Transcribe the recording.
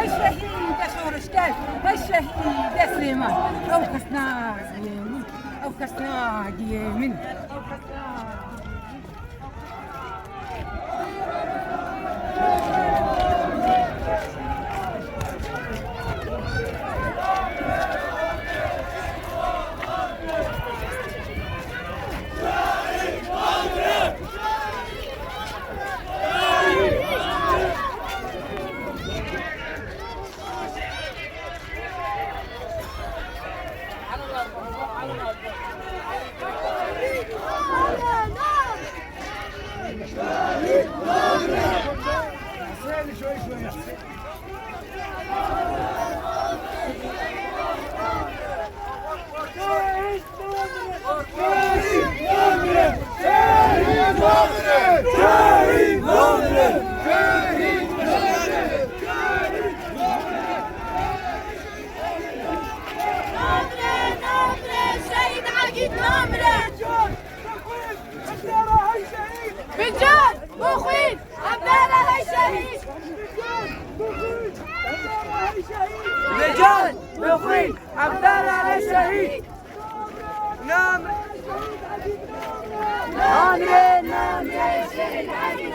الشهيد شورشكاي الشهيد سليمان أو كسنا يمين أو كسنا يمين أو كسنا بالجود مخيف عبد الله الشهيد بالجود مخيف عبد الله الشهيد نعم نامرة نامرة الشهيد علي